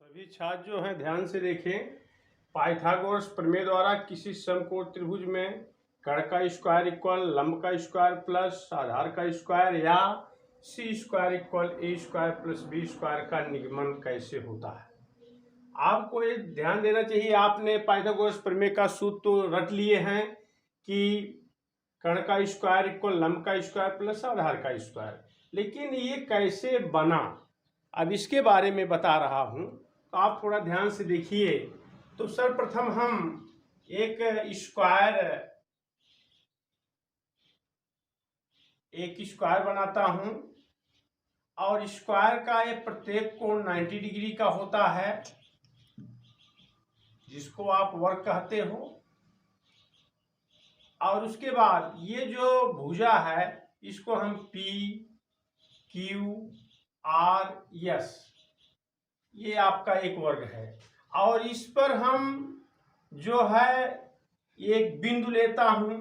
सभी छात्र जो हैं ध्यान से देखें। पाइथागोरस प्रमेय द्वारा किसी समकोण त्रिभुज में कर्ण का स्क्वायर इक्वल लंब का स्क्वायर प्लस आधार का स्क्वायर या सी square equal A square plus B square का निगमन कैसे होता है। आपको ये ध्यान देना चाहिए, आपने पाइथागोरस प्रमेय का सूत्र तो रट लिए हैं कि कर्ण का स्क्वायर इक्वल लंब का स्क्वायर प्लस आधार का स्क्वायर, लेकिन ये कैसे बना अब इसके बारे में बता रहा हूं, तो आप थोड़ा ध्यान से देखिए। तो सर्वप्रथम हम एक स्क्वायर बनाता हूं और स्क्वायर का ये प्रत्येक कोण 90 डिग्री का होता है, जिसको आप वर्ग कहते हो। और उसके बाद ये जो भुजा है इसको हम पी क्यू आर एस, ये आपका एक वर्ग है। और इस पर हम जो है एक बिंदु लेता हूं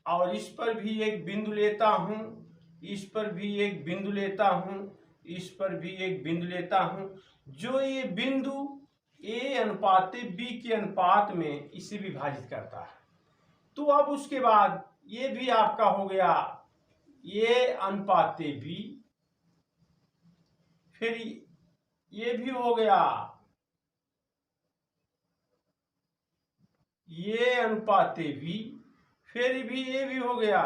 और इस पर भी एक बिंदु लेता हूं, इस पर भी एक बिंदु लेता हूं, इस पर भी एक बिंदु लेता हूं। जो ये बिंदु ए अनुपात बी के अनुपात में इसे विभाजित करता है। तो अब उसके बाद ये भी आपका हो गया ए अनुपात बी, फिर ये भी हो गया ये अनुपात बी, फिर भी ये भी हो गया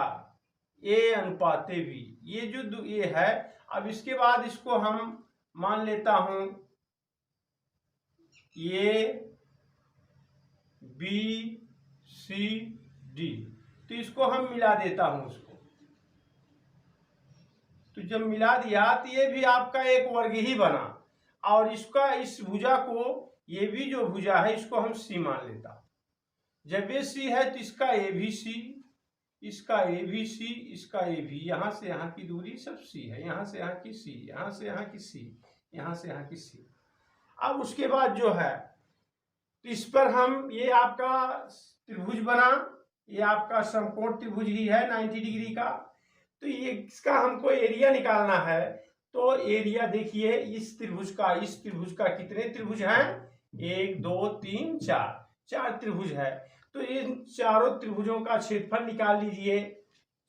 ए अनुपात बी। ये जो ये है, अब इसके बाद इसको हम मान लेता हूं ए बी सी डी, तो इसको हम मिला देता हूं उसको। तो जब मिला दिया तो ये भी आपका एक वर्ग ही बना, और इसका इस भुजा को, ये भी जो भुजा है इसको हम सी मान लेता। जब ये सी है तो इसका ए भी सी, इसका ए भी सी, इसका ए भी, यहां से यहां की दूरी सब सी है, यहां से यहां की सी, यहां से यहां की सी, यहां से यहां की सी। अब उसके बाद जो है तो इस पर हम, ये आपका त्रिभुज बना, ये आपका समकोण त्रिभुज ही है 90 डिग्री का। तो ये इसका हमको एरिया निकालना है। तो एरिया देखिए इस त्रिभुज का कितने त्रिभुज हैं, 1 2 3 4, 4 त्रिभुज है। तो इन चारों त्रिभुजों का क्षेत्रफल निकाल लीजिए।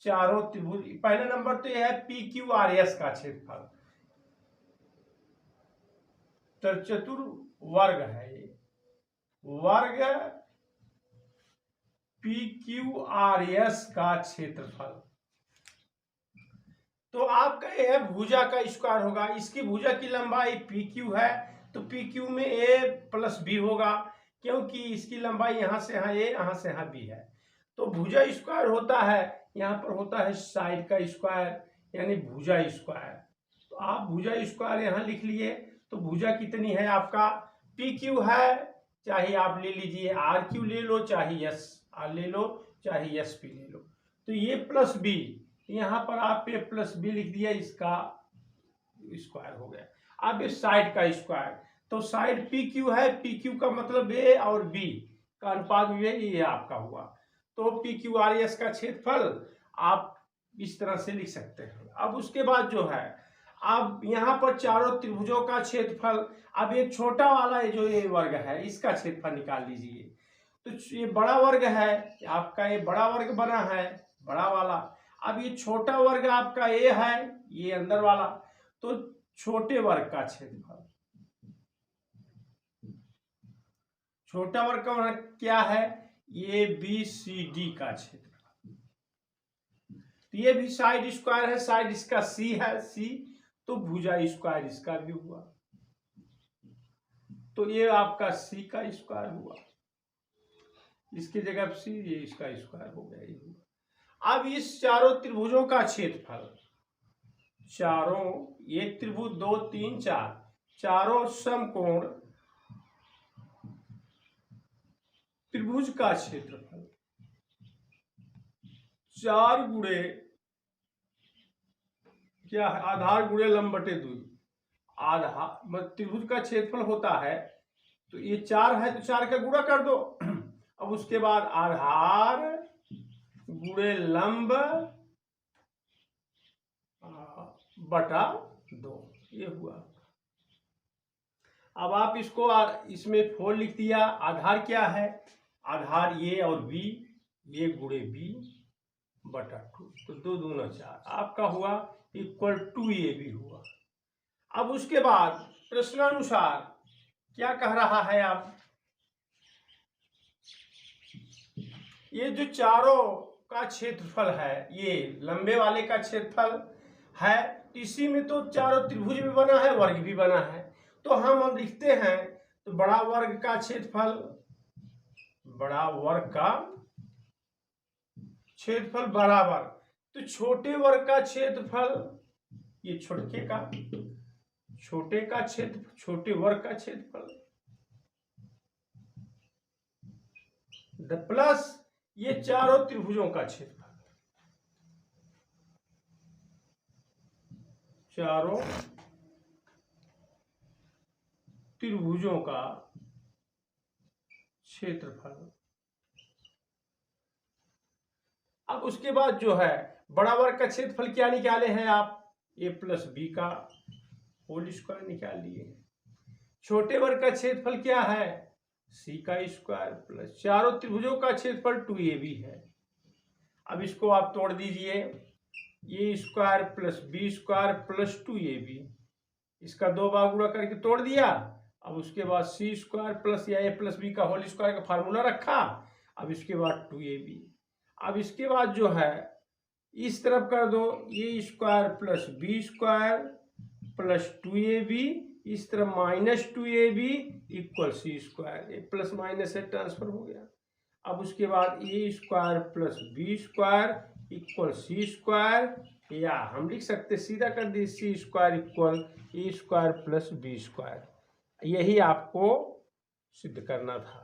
चारों त्रिभुज, पहला नंबर तो यह है पी क्यू आर एस का क्षेत्रफल, चतुर्वर्ग है ये वर्ग पी क्यू आर एस का क्षेत्रफल। तो आपका यह भुजा का स्क्वायर होगा, इसकी भुजा की लंबाई पी क्यू है, तो पी क्यू में ए प्लस बी होगा, क्योंकि इसकी लंबाई यहां से यहां ए, यहां से यहां बी है। तो भुजा स्क्वायर होता है, यहां पर होता है साइड का स्क्वायर, यानी भुजा स्क्वायर। तो आप भुजा स्क्वायर यहां लिख लिए। तो भुजा कितनी है आपका, पी क्यू है, चाहे आप ले लीजिए आर क्यू ले लो, चाहे एस आर ले लो, चाहे एस पी ले लो। तो ये प्लस बी, यहां पर आप ए प्लस बी लिख दिया, इसका स्क्वायर हो गया। अब इस साइड का स्क्वायर, तो साइड पी क्यू है, पी क्यू का मतलब ए और बी का अनुपात भी है, ये आपका हुआ। तो पी क्यू आर एस का क्षेत्रफल आप इस तरह से लिख सकते हैं। अब उसके बाद जो है, अब यहाँ पर चारों त्रिभुजों का क्षेत्रफल, अब एक छोटा वाला जो ये वर्ग है इसका क्षेत्रफल निकाल लीजिए। तो ये बड़ा वर्ग है आपका, ये बड़ा वर्ग बना है बड़ा वाला। अब ये छोटा वर्ग आपका ए है, ये अंदर वाला, तो छोटे वर्ग का क्षेत्रफल, छोटा वर्ग का क्या है, ये बी सी डी का क्षेत्रफल। तो ये भी साइड स्क्वायर है, साइड इसका सी है, सी, तो भुजा स्क्वायर इसका भी हुआ। तो ये आपका सी का स्क्वायर हुआ, इसकी जगह सी, ये इसका स्क्वायर हो गया, ये हुआ। अब इस चारों त्रिभुजों का क्षेत्रफल, चारों, एक त्रिभुज 2 3 4, चारों समकोण त्रिभुज का क्षेत्रफल 4 गुणे क्या है, आधार गुणे लंब बटे 2। आधार त्रिभुज का क्षेत्रफल होता है, तो ये 4 है तो 4 का गुणा कर दो। अब उसके बाद आधार गुणे लंब बटा 2, ये हुआ। अब आप इसको इसमें 4 लिख दिया। आधार क्या है? आधार ए और बी, ए गुणे बी बटा 2, तो 2 दूना 4 आपका हुआ इक्वल टू ए बी हुआ। अब उसके बाद प्रश्नानुसार क्या कह रहा है? आप ये जो चारों का क्षेत्रफल है, ये लंबे वाले का क्षेत्रफल है, इसी में तो चारों त्रिभुज भी बना है, वर्ग भी बना है। तो हम लिखते हैं तो बड़ा वर्ग का क्षेत्रफल, बड़ा वर्ग का क्षेत्रफल बराबर, तो छोटे वर्ग का क्षेत्रफल, ये छोटे का क्षेत्र, छोटे वर्ग का क्षेत्रफल प्लस ये चारों त्रिभुजों का क्षेत्रफल, चारों त्रिभुजों का क्षेत्रफल। अब उसके बाद जो है बड़ा वर्ग का क्षेत्रफल क्या निकाले हैं आप? ए प्लस बी का होल स्क्वायर निकाल लिए। छोटे वर्ग का क्षेत्रफल क्या है? सी का स्क्वायर प्लस चारों त्रिभुजों का क्षेत्रफल 2ab है। अब इसको आप तोड़ दीजिए, A square plus B square plus 2ab, इसका 2 बार गुणा करके तोड़ दिया। अब उसके बाद सी स्क्वायर प्लस या ए प्लस बी का होल स्क्वायर का फार्मूला रखा। अब इसके बाद 2ab। अब इसके बाद जो है इस तरफ कर दो, A square plus B square plus 2ab, इस तरफ minus 2ab equal C square, A plus minus से ट्रांसफर हो गया। अब उसके बाद A square plus B square equal C square, या हम लिख सकते सीधा कर दी C square equal A square plus B square. यही आपको सिद्ध करना था।